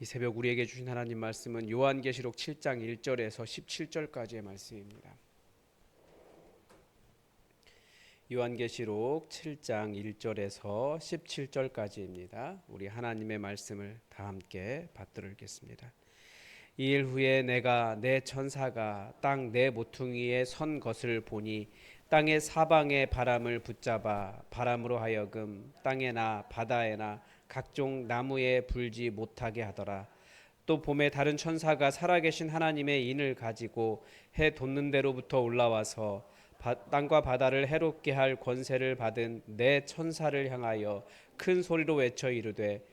이 새벽 우리에게 주신 하나님 말씀은 요한계시록 7장 1절에서 17절까지의 말씀입니다. 요한계시록 7장 1절에서 17절까지입니다. 우리 하나님의 말씀을 다 함께 받들겠습니다. 이 일 후에 내가 내 천사가 땅 네 모퉁이에 선 것을 보니 땅의 사방의 바람을 붙잡아 바람으로 하여금 땅에나 바다에나 각종 나무에 불지 못하게 하더라. 또 봄에 다른 천사가 살아계신 하나님의 인을 가지고 해 돋는 데로부터 올라와서 땅과 바다를 해롭게 할 권세를 받은 내 천사를 향하여 큰 소리로 외쳐 이르되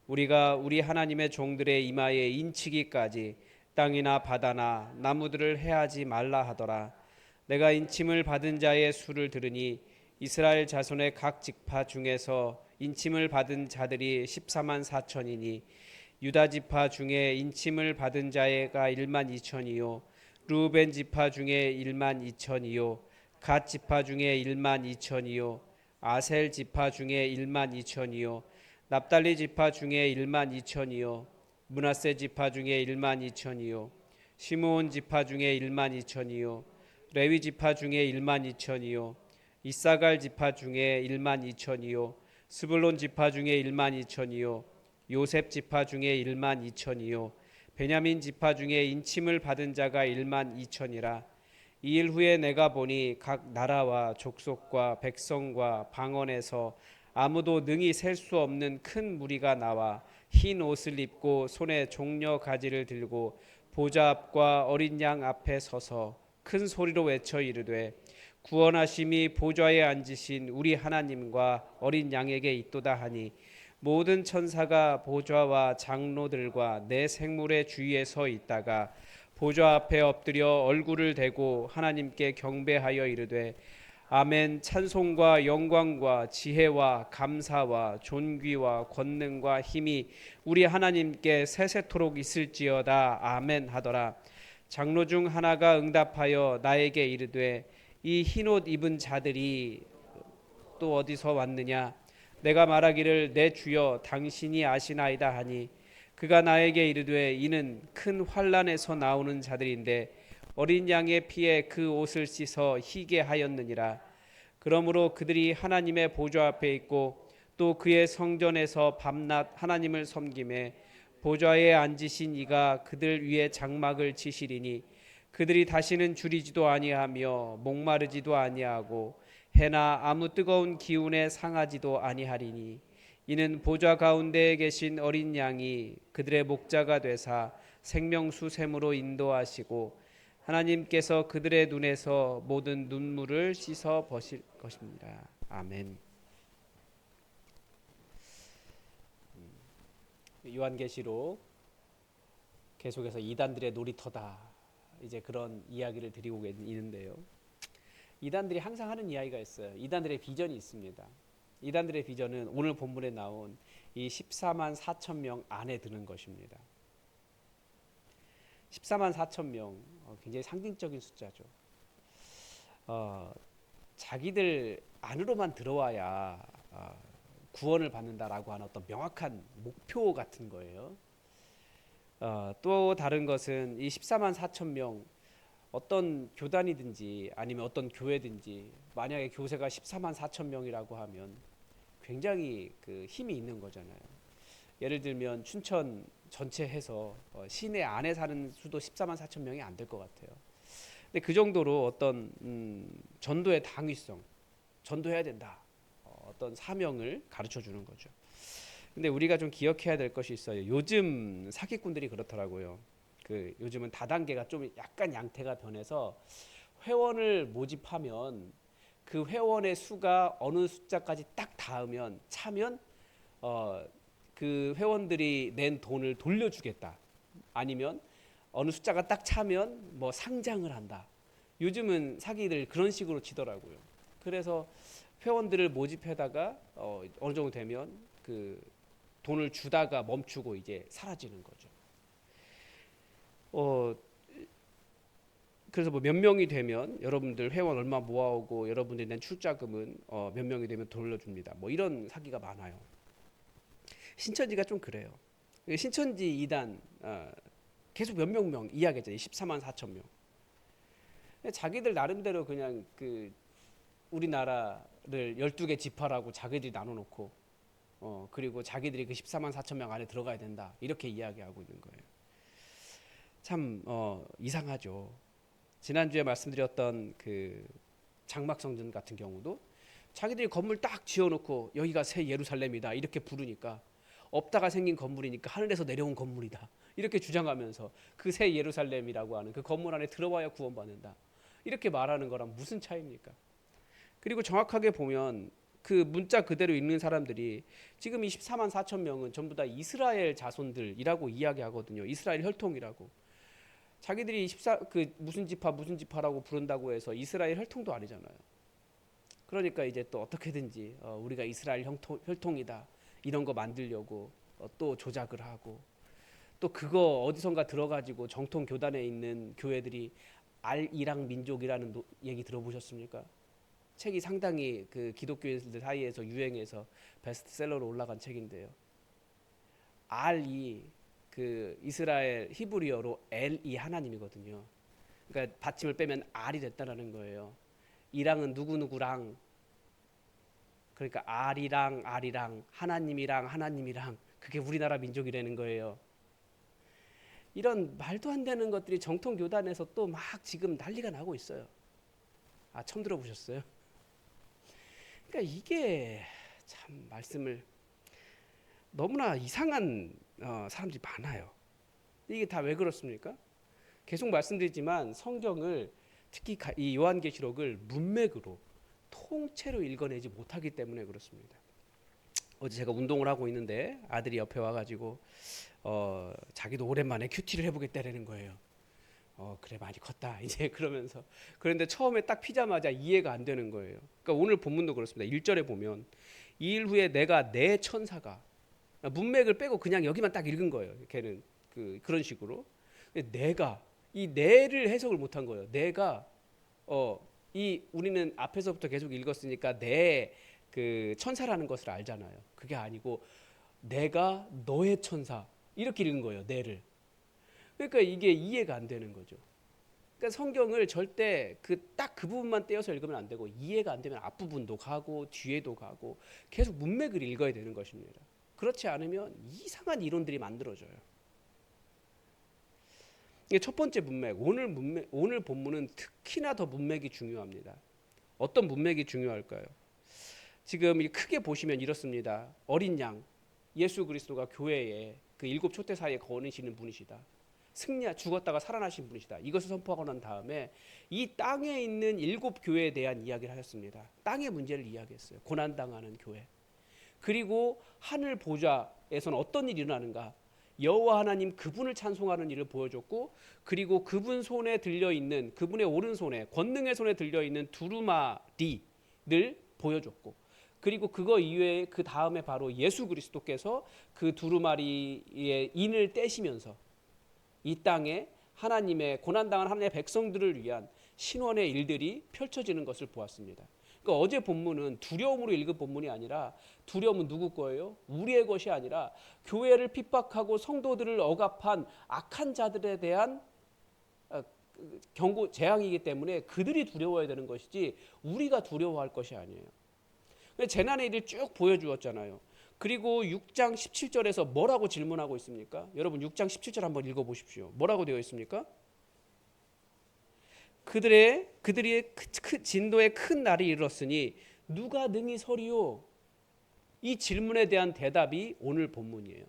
우리가 우리 하나님의 종들의 이마에 인치기까지 땅이나 바다나 나무들을 해하지 말라 하더라. 내가 인침을 받은 자의 수를 들으니 이스라엘 자손의 각 지파 중에서 인침을 받은 자들이 14만 4천이니 유다 지파 중에 인침을 받은 자가 1만 2천이요 루벤 지파 중에 1만 2천이요 갓 지파 중에 1만 2천이요 아셀 지파 중에 1만 2천이요 납달리 지파 중에 1만 2천이요 므낫세 지파 중에 1만 2천이요 시므온 지파 중에 1만 2천이요 레위 지파 중에 1만 2천이요 이사갈 지파 중에 1만 2천이요 스불론 지파 중에 1만 2천이요 요셉 지파 중에 1만 2천이요 베냐민 지파 중에 인침을 받은 자가 1만 2천이라. 이 일 후에 내가 보니 각 나라와 족속과 백성과 방언에서 아무도 능히 셀 수 없는 큰 무리가 나와 흰 옷을 입고 손에 종려 가지를 들고 보좌 앞과 어린 양 앞에 서서 큰 소리로 외쳐 이르되 구원하심이 보좌에 앉으신 우리 하나님과 어린 양에게 있도다 하니 모든 천사가 보좌와 장로들과 내 생물의 주위에 서 있다가 보좌 앞에 엎드려 얼굴을 대고 하나님께 경배하여 이르되 아멘. 찬송과 영광과 지혜와 감사와 존귀와 권능과 힘이 우리 하나님께 세세토록 있을지어다. 아멘 하더라. 장로 중 하나가 응답하여 나에게 이르되 이 흰옷 입은 자들이 또 어디서 왔느냐? 내가 말하기를 내 주여 당신이 아시나이다 하니 그가 나에게 이르되 이는 큰 환난에서 나오는 자들인데 어린 양의 피에 그 옷을 씻어 희게 하였느니라. 그러므로 그들이 하나님의 보좌 앞에 있고 또 그의 성전에서 밤낮 하나님을 섬김에 보좌에 앉으신 이가 그들 위에 장막을 치시리니 그들이 다시는 줄이지도 아니하며 목마르지도 아니하고 해나 아무 뜨거운 기운에 상하지도 아니하리니 이는 보좌 가운데에 계신 어린 양이 그들의 목자가 되사 생명수 샘으로 인도하시고 하나님께서 그들의 눈에서 모든 눈물을 씻어 버실 것입니다. 아멘. 요한계시록 계속해서 이단들의 놀이터다. 이제 그런 이야기를 드리고 있는데요. 이단들이 항상 하는 이야기가 있어요. 이단들의 비전이 있습니다. 이단들의 비전은 오늘 본문에 나온 이 14만 4천 명 안에 드는 것입니다. 14만 4천 명, 굉장히 상징적인 숫자죠. 자기들 안으로만 들어와야 구원을 받는다라고 하는 어떤 명확한 목표 같은 거예요. 또 다른 것은 이 14만 4천 명 어떤 교단이든지 아니면 어떤 교회든지 만약에 교세가 14만 4천 명이라고 하면 굉장히 그 힘이 있는 거잖아요. 예를 들면 춘천 전체 해서 시내 안에 사는 수도 14만 4천 명이 안 될 것 같아요. 근데 그 정도로 어떤 전도의 당위성, 전도해야 된다. 어떤 사명을 가르쳐 주는 거죠. 근데 우리가 좀 기억해야 될 것이 있어요. 요즘 사기꾼들이 그렇더라고요. 요즘은 다단계가 좀 약간 양태가 변해서 회원을 모집하면 그 회원의 수가 어느 숫자까지 딱 닿으면 차면 그 회원들이 낸 돈을 돌려주겠다. 아니면 어느 숫자가 딱 차면 뭐 상장을 한다. 요즘은 사기들 그런 식으로 치더라고요. 그래서 회원들을 모집하다가 어느 정도 되면 그 돈을 주다가 멈추고 이제 사라지는 거죠. 그래서 뭐 몇 명이 되면 여러분들 회원 얼마 모아오고 여러분들이 낸 출자금은 몇 명이 되면 돌려줍니다. 뭐 이런 사기가 많아요. 신천지가 좀 그래요. 신천지 이단 계속 몇 명 이야기했잖아요. 14만 4천 명. 자기들 나름대로 그냥 그 우리나라를 12개 지파라고 자기들이 나눠놓고 그리고 자기들이 그 14만 4천 명 안에 들어가야 된다 이렇게 이야기하고 있는 거예요. 참 이상하죠. 지난주에 말씀드렸던 그 장막성전 같은 경우도 자기들이 건물 딱 지어놓고 여기가 새 예루살렘이다 이렇게 부르니까 없다가 생긴 건물이니까 하늘에서 내려온 건물이다 이렇게 주장하면서 그 새 예루살렘이라고 하는 그 건물 안에 들어와야 구원받는다 이렇게 말하는 거랑 무슨 차이입니까? 그리고 정확하게 보면 그 문자 그대로 읽는 사람들이 지금 24만 4천 명은 전부 다 이스라엘 자손들이라고 이야기하거든요. 이스라엘 혈통이라고. 자기들이 그 무슨 지파라고 부른다고 해서 이스라엘 혈통도 아니잖아요. 그러니까 이제 또 어떻게든지 우리가 이스라엘 혈통이다 이런 거 만들려고 또 조작을 하고 또 그거 어디선가 들어가지고 정통 교단에 있는 교회들이 알이랑 민족이라는 얘기 들어보셨습니까? 책이 상당히 그 기독교인들 사이에서 유행해서 베스트셀러로 올라간 책인데요. 알이 그 이스라엘 히브리어로 엘이 하나님이거든요. 그러니까 받침을 빼면 알이 됐다라는 거예요. 이랑은 누구누구랑 그러니까 알이랑 하나님이랑 그게 우리나라 민족이라는 거예요. 이런 말도 안 되는 것들이 정통 교단에서 또 막 지금 난리가 나고 있어요. 처음 들어보셨어요? 그러니까 이게 참 말씀을 너무나 이상한 사람들이 많아요. 이게 다 왜 그렇습니까? 계속 말씀드리지만 성경을 특히 이 요한계시록을 문맥으로 통째로 읽어내지 못하기 때문에 그렇습니다. 어제 제가 운동을 하고 있는데 아들이 옆에 와가지고 자기도 오랜만에 큐티를 해보겠다라는 거예요. 그래 많이 컸다 이제 그러면서 그런데 처음에 딱 피자마자 이해가 안 되는 거예요. 그러니까 오늘 본문도 그렇습니다. 1절에 보면 이 일 후에 내가 내 천사가 문맥을 빼고 그냥 여기만 딱 읽은 거예요. 걔는 그런 식으로 내가 이 내를 해석을 못한 거예요. 내가 우리는 앞에서부터 계속 읽었으니까 내 그 천사라는 것을 알잖아요. 그게 아니고 내가 너의 천사 이렇게 읽은 거예요. 내를. 그러니까 이게 이해가 안 되는 거죠. 그러니까 성경을 절대 딱 그 부분만 떼어서 읽으면 안 되고 이해가 안 되면 앞부분도 가고 뒤에도 가고 계속 문맥을 읽어야 되는 것입니다. 그렇지 않으면 이상한 이론들이 만들어져요. 이게 첫 번째 문맥, 오늘 본문은 특히나 더 문맥이 중요합니다. 어떤 문맥이 중요할까요? 지금 크게 보시면 이렇습니다. 어린 양, 예수 그리스도가 교회에 그 7 초대 사이에 거느시는 분이시다. 죽었다가 살아나신 분이시다. 이것을 선포하고 난 다음에 이 땅에 있는 7 교회에 대한 이야기를 하셨습니다. 땅의 문제를 이야기했어요. 고난당하는 교회. 그리고 하늘 보좌에서는 어떤 일이 일어나는가? 여호와 하나님 그분을 찬송하는 일을 보여줬고 그리고 그분 손에 들려있는 그분의 오른손에 권능의 손에 들려있는 두루마리를 보여줬고 그리고 그거 이외에 그 다음에 바로 예수 그리스도께서 그 두루마리의 인을 떼시면서 이 땅에 하나님의 고난당한 하나님의 백성들을 위한 신원의 일들이 펼쳐지는 것을 보았습니다. 그러니까 어제 본문은 두려움으로 읽은 본문이 아니라 두려움은 누구 거예요? 우리의 것이 아니라 교회를 핍박하고 성도들을 억압한 악한 자들에 대한 경고 재앙이기 때문에 그들이 두려워야 되는 것이지 우리가 두려워할 것이 아니에요. 재난의 일을 쭉 보여주었잖아요. 그리고 6장 17절에서 뭐라고 질문하고 있습니까? 여러분 6장 17절 한번 읽어보십시오. 뭐라고 되어 있습니까? 그들이 진도의 큰 날이 이르렀으니 누가 능히 서리요? 이 질문에 대한 대답이 오늘 본문이에요.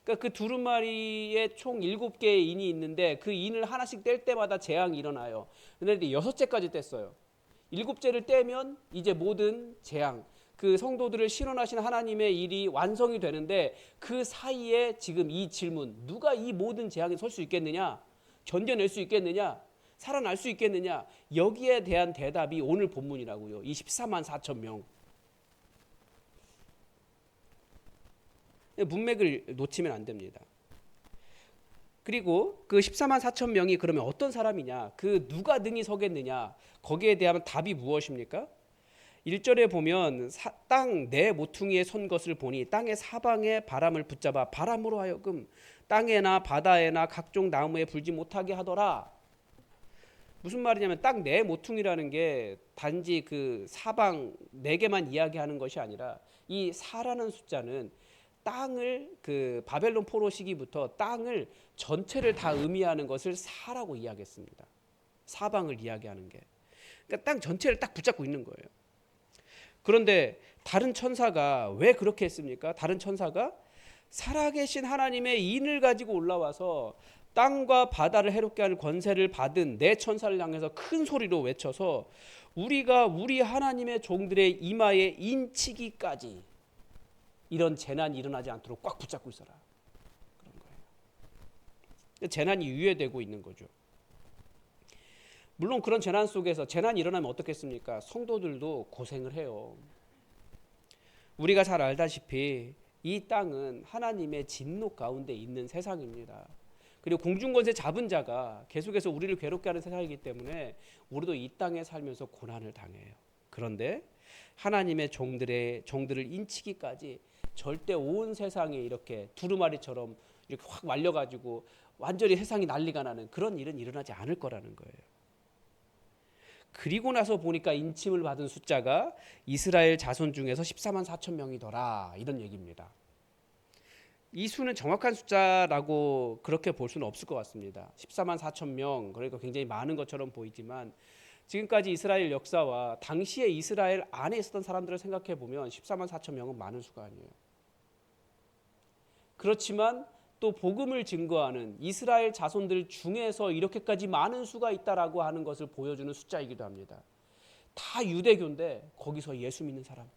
그러니까 그 두루마리에 총 7개의 인이 있는데 그 인을 하나씩 뗄 때마다 재앙이 일어나요. 그런데 6째까지 뗐어요. 7째를 떼면 이제 모든 재앙, 그 성도들을 실현하신 하나님의 일이 완성이 되는데 그 사이에 지금 이 질문, 누가 이 모든 재앙에 설 수 있겠느냐? 견뎌낼 수 있겠느냐? 살아날 수 있겠느냐? 여기에 대한 대답이 오늘 본문이라고요. 24만 4천 명. 문맥을 놓치면 안 됩니다. 그리고 그 14만 4천 명이 그러면 어떤 사람이냐? 그 누가 능히 서겠느냐? 거기에 대한 답이 무엇입니까? 1절에 보면 땅 내 모퉁이에 선 것을 보니 땅의 사방에 바람을 붙잡아 바람으로 하여금 땅에나 바다에나 각종 나무에 불지 못하게 하더라. 무슨 말이냐면 땅 내 모퉁이라는 게 단지 그 사방 네 개만 이야기하는 것이 아니라 이 사라는 숫자는 땅을 그 바벨론 포로 시기부터 땅을 전체를 다 의미하는 것을 사라고 이야기했습니다. 사방을 이야기하는 게. 그러니까 땅 전체를 딱 붙잡고 있는 거예요. 그런데 다른 천사가 왜 그렇게 했습니까? 다른 천사가 살아계신 하나님의 인을 가지고 올라와서 땅과 바다를 해롭게 하는 권세를 받은 내 천사를 향해서 큰 소리로 외쳐서 우리가 우리 하나님의 종들의 이마에 인치기까지 이런 재난이 일어나지 않도록 꽉 붙잡고 있어라. 그런 거예요. 재난이 유예되고 있는 거죠. 물론 그런 재난 속에서 재난이 일어나면 어떻겠습니까? 성도들도 고생을 해요. 우리가 잘 알다시피 이 땅은 하나님의 진노 가운데 있는 세상입니다. 그리고 공중권세 잡은 자가 계속해서 우리를 괴롭게 하는 세상이기 때문에 우리도 이 땅에 살면서 고난을 당해요. 그런데 하나님의 종들을 인치기까지 절대 온 세상에 이렇게 두루마리처럼 이렇게 확 말려가지고 완전히 세상이 난리가 나는 그런 일은 일어나지 않을 거라는 거예요. 그리고 나서 보니까 인침을 받은 숫자가 이스라엘 자손 중에서 14만 4천 명이더라, 이런 얘기입니다. 이 수는 정확한 숫자라고 그렇게 볼 수는 없을 것 같습니다. 14만 4천 명, 그러니까 굉장히 많은 것처럼 보이지만 지금까지 이스라엘 역사와 당시에 이스라엘 안에 있었던 사람들을 생각해 보면 14만 4천 명은 많은 수가 아니에요. 그렇지만 또 복음을 증거하는 이스라엘 자손들 중에서 이렇게까지 많은 수가 있다라고 하는 것을 보여주는 숫자이기도 합니다. 다 유대교인데 거기서 예수 믿는 사람,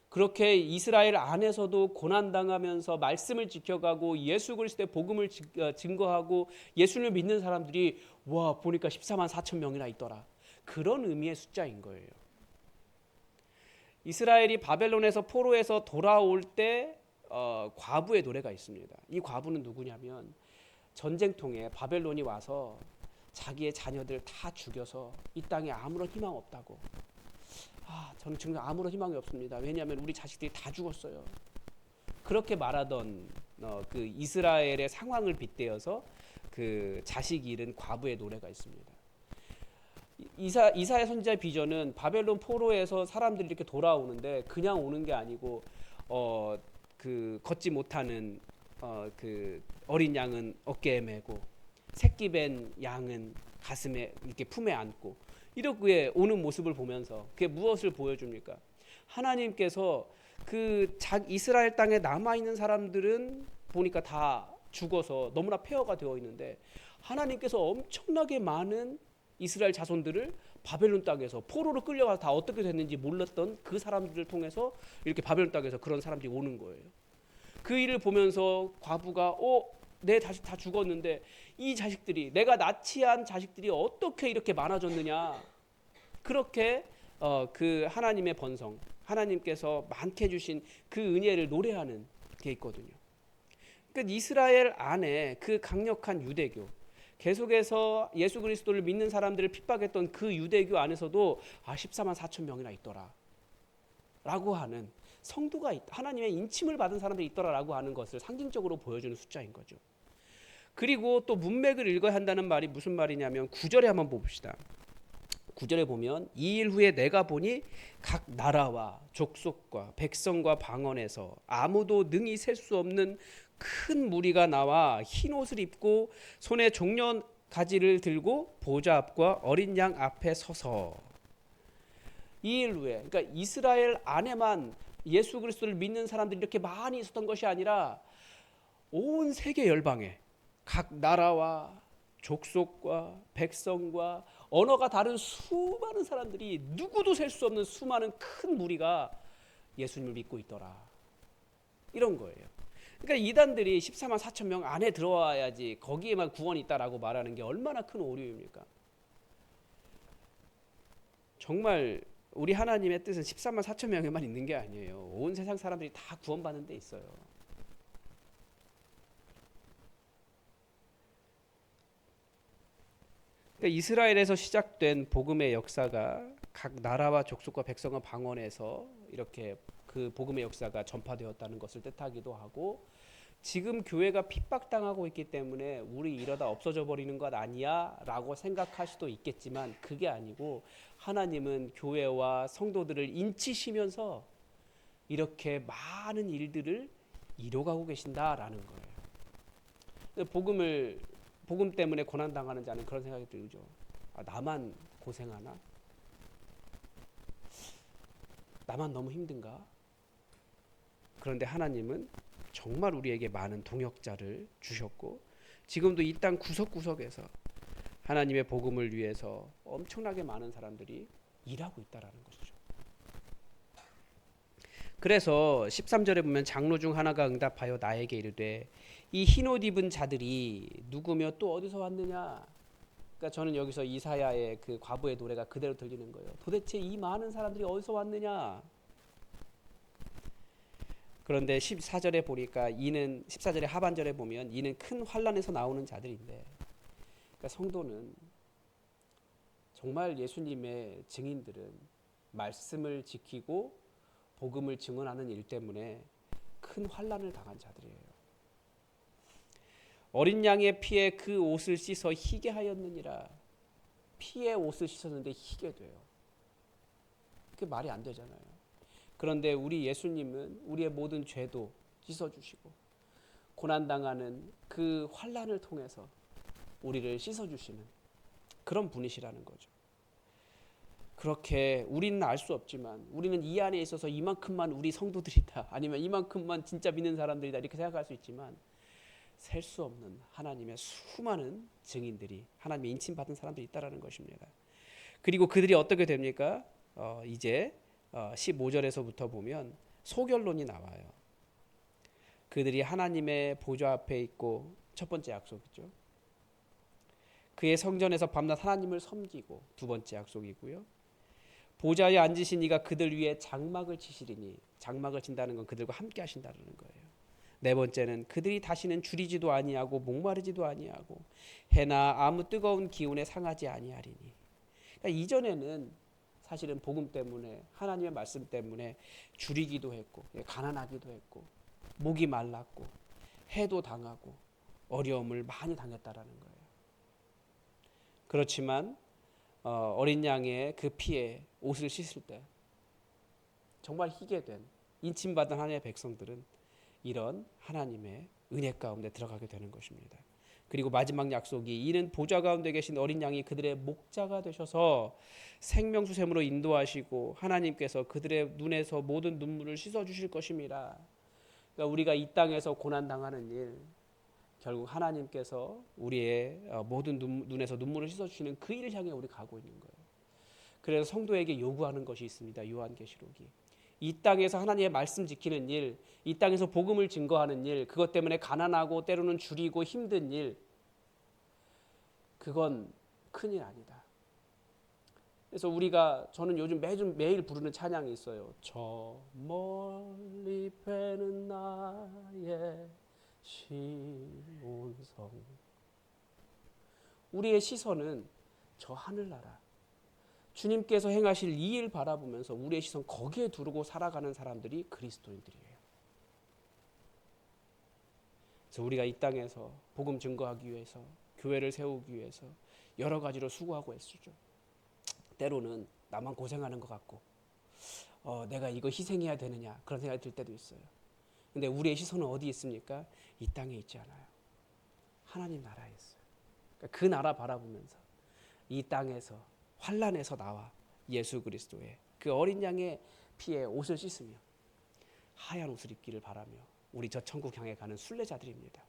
그렇게 이스라엘 안에서도 고난당하면서 말씀을 지켜가고 예수 그리스도의 복음을 증거하고 예수를 믿는 사람들이 와 보니까 14만 4천 명이나 있더라, 그런 의미의 숫자인 거예요. 이스라엘이 바벨론에서 포로에서 돌아올 때 과부의 노래가 있습니다. 이 과부는 누구냐면 전쟁통에 바벨론이 와서 자기의 자녀들 다 죽여서 이 땅에 아무런 희망 없다고, 저는 지금 아무런 희망이 없습니다. 왜냐하면 우리 자식들이 다 죽었어요. 그렇게 말하던 그 이스라엘의 상황을 빗대어서 그 자식이 잃은 과부의 노래가 있습니다. 이사야 선지자의 비전은 바벨론 포로에서 사람들이 이렇게 돌아오는데 그냥 오는 게 아니고 그 걷지 못하는 그 어린 양은 어깨에 메고 새끼 벤 양은 가슴에 이렇게 품에 안고 이렇게 오는 모습을 보면서 그게 무엇을 보여줍니까? 하나님께서 그 이스라엘 땅에 남아있는 사람들은 보니까 다 죽어서 너무나 폐허가 되어 있는데 하나님께서 엄청나게 많은 이스라엘 자손들을 바벨론 땅에서 포로로 끌려가서 다 어떻게 됐는지 몰랐던 그 사람들을 통해서 이렇게 바벨론 땅에서 그런 사람들이 오는 거예요. 그 일을 보면서 과부가 내 자식 다 죽었는데 이 자식들이, 내가 낳지한 자식들이 어떻게 이렇게 많아졌느냐, 그렇게 그 하나님의 번성, 하나님께서 많게 주신 그 은혜를 노래하는 게 있거든요. 그러니까 이스라엘 안에 그 강력한 유대교, 계속해서 예수 그리스도를 믿는 사람들을 핍박했던 그 유대교 안에서도 14만 4천 명이나 있더라 라고 하는 성도가 있다, 하나님의 인침을 받은 사람들이 있더라라고 하는 것을 상징적으로 보여주는 숫자인 거죠. 그리고 또 문맥을 읽어야 한다는 말이 무슨 말이냐면 9절에 한번 봅시다. 9절에 보면 이 일 후에 내가 보니 각 나라와 족속과 백성과 방언에서 아무도 능히 셀 수 없는 큰 무리가 나와 흰 옷을 입고 손에 종려 가지를 들고 보좌 앞과 어린 양 앞에 서서, 이 일 후에, 그러니까 이스라엘 안에만 예수 그리스도를 믿는 사람들이 이렇게 많이 있었던 것이 아니라 온 세계 열방에 각 나라와 족속과 백성과 언어가 다른 수많은 사람들이, 누구도 셀 수 없는 수많은 큰 무리가 예수님을 믿고 있더라, 이런 거예요. 그러니까 이단들이 14만 4천 명 안에 들어와야지 거기에만 구원이 있다라고 말하는 게 얼마나 큰 오류입니까? 정말 우리 하나님의 뜻은 14만 4천 명에만 있는 게 아니에요. 온 세상 사람들이 다 구원받는 데 있어요. 그러니까 이스라엘에서 시작된 복음의 역사가 각 나라와 족속과 백성을 방언해서 이렇게 그 복음의 역사가 전파되었다는 것을 뜻하기도 하고, 지금 교회가 핍박당하고 있기 때문에 우리 이러다 없어져 버리는 것 아니야 라고 생각할 수도 있겠지만, 그게 아니고 하나님은 교회와 성도들을 인치시면서 이렇게 많은 일들을 이뤄가고 계신다라는 거예요. 복음 때문에 고난당하는 자는 그런 생각이 들죠. 나만 고생하나? 나만 너무 힘든가? 그런데 하나님은 정말 우리에게 많은 동역자를 주셨고, 지금도 이 땅 구석구석에서 하나님의 복음을 위해서 엄청나게 많은 사람들이 일하고 있다라는 것이죠. 그래서 13절에 보면 장로 중 하나가 응답하여 나에게 이르되 이 흰옷 입은 자들이 누구며 또 어디서 왔느냐. 그러니까 저는 여기서 이사야의 그 과부의 노래가 그대로 들리는 거예요. 도대체 이 많은 사람들이 어디서 왔느냐. 그런데 14절에 보니까 이는 14절의 하반절에 보면 이는 큰 환난에서 나오는 자들인데, 그러니까 성도는 정말 예수님의 증인들은 말씀을 지키고 복음을 증언하는 일 때문에 큰 환난을 당한 자들이에요. 어린 양의 피에 그 옷을 씻어 희게 하였느니라. 피에 옷을 씻었는데 희게 돼요. 그게 말이 안 되잖아요. 그런데 우리 예수님은 우리의 모든 죄도 씻어주시고 고난당하는 그 환난을 통해서 우리를 씻어주시는 그런 분이시라는 거죠. 그렇게 우리는 알 수 없지만 우리는 이 안에 있어서 이만큼만 우리 성도들이다, 아니면 이만큼만 진짜 믿는 사람들이다 이렇게 생각할 수 있지만, 셀 수 없는 하나님의 수많은 증인들이, 하나님의 인침받은 사람들이 있다라는 것입니다. 그리고 그들이 어떻게 됩니까? 이제 15절에서부터 보면 소결론이 나와요. 그들이 하나님의 보좌 앞에 있고, 첫 번째 약속이죠. 그의 성전에서 밤낮 하나님을 섬기고, 두 번째 약속이고요. 보좌에 앉으신 이가 그들 위에 장막을 치시리니, 장막을 친다는 건 그들과 함께 하신다는 거예요. 네 번째는 그들이 다시는 줄이지도 아니하고 목마르지도 아니하고 해나 아무 뜨거운 기운에 상하지 아니하리니. 그러니까 이전에는 사실은 복음 때문에, 하나님의 말씀 때문에 줄이기도 했고 가난하기도 했고 목이 말랐고 해도 당하고 어려움을 많이 당했다라는 거예요. 그렇지만 어린 양의 그 피에 옷을 씻을 때 정말 희게 된, 인침받은 하나님의 백성들은 이런 하나님의 은혜 가운데 들어가게 되는 것입니다. 그리고 마지막 약속이 이는 보좌 가운데 계신 어린 양이 그들의 목자가 되셔서 생명수샘으로 인도하시고 하나님께서 그들의 눈에서 모든 눈물을 씻어주실 것입니다. 그러니까 우리가 이 땅에서 고난당하는 일, 결국 하나님께서 우리의 모든 눈에서 눈물을 씻어주시는 그 일을 향해 우리 가고 있는 거예요. 그래서 성도에게 요구하는 것이 있습니다. 요한계시록이. 이 땅에서 하나님의 말씀 지키는 일, 이 땅에서 복음을 증거하는 일, 그것 때문에 가난하고 때로는 줄이고 힘든 일, 그건 큰일 아니다. 그래서 저는 요즘 매일 부르는 찬양이 있어요. 저 멀리 배는 나의 시온성. 우리의 시선은 저 하늘나라, 주님께서 행하실 이 일 바라보면서 우리의 시선 거기에 두르고 살아가는 사람들이 그리스도인들이에요. 그래서 우리가 이 땅에서 복음 증거하기 위해서, 교회를 세우기 위해서 여러 가지로 수고하고 애쓰죠. 때로는 나만 고생하는 것 같고 내가 이거 희생해야 되느냐 그런 생각이 들 때도 있어요. 근데 우리의 시선은 어디 있습니까? 이 땅에 있지 않아요. 하나님 나라에 있어요. 그러니까 그 나라 바라보면서 이 땅에서 환난에서 나와 예수 그리스도의 그 어린 양의 피에 옷을 씻으며 하얀 옷을 입기를 바라며 우리 저 천국 향해 가는 순례자들입니다.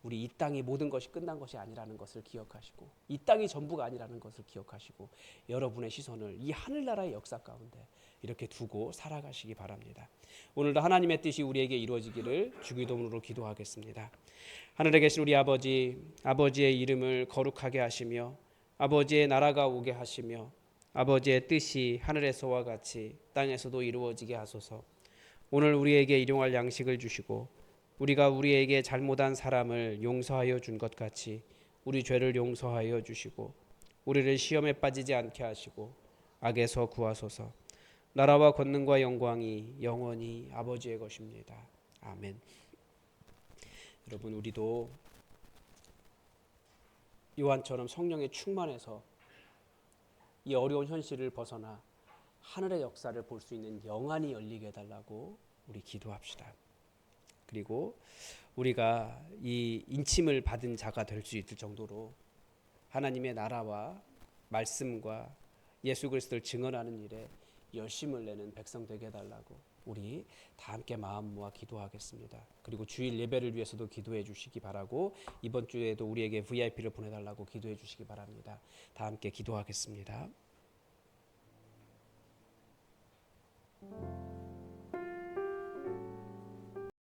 우리 이 땅이 모든 것이 끝난 것이 아니라는 것을 기억하시고, 이 땅이 전부가 아니라는 것을 기억하시고, 여러분의 시선을 이 하늘나라의 역사 가운데 이렇게 두고 살아가시기 바랍니다. 오늘도 하나님의 뜻이 우리에게 이루어지기를 주기도문으로 기도하겠습니다. 하늘에 계신 우리 아버지, 아버지의 이름을 거룩하게 하시며 아버지의 나라가 오게 하시며 아버지의 뜻이 하늘에서와 같이 땅에서도 이루어지게 하소서. 오늘 우리에게 일용할 양식을 주시고 우리가 우리에게 잘못한 사람을 용서하여 준 것 같이 우리 죄를 용서하여 주시고 우리를 시험에 빠지지 않게 하시고 악에서 구하소서. 나라와 권능과 영광이 영원히 아버지의 것입니다. 아멘. 여러분, 우리도 요한처럼 성령의 충만해서 이 어려운 현실을 벗어나 하늘의 역사를 볼 수 있는 영안이 열리게 해달라고 우리 기도합시다. 그리고 우리가 이 인침을 받은 자가 될 수 있을 정도로 하나님의 나라와 말씀과 예수 그리스도를 증언하는 일에 열심을 내는 백성 되게 해달라고 우리 다 함께 마음 모아 기도하겠습니다. 그리고 주일 예배를 위해서도 기도해 주시기 바라고 이번 주에도 우리에게 VIP를 보내달라고 기도해 주시기 바랍니다. 다 함께 기도하겠습니다.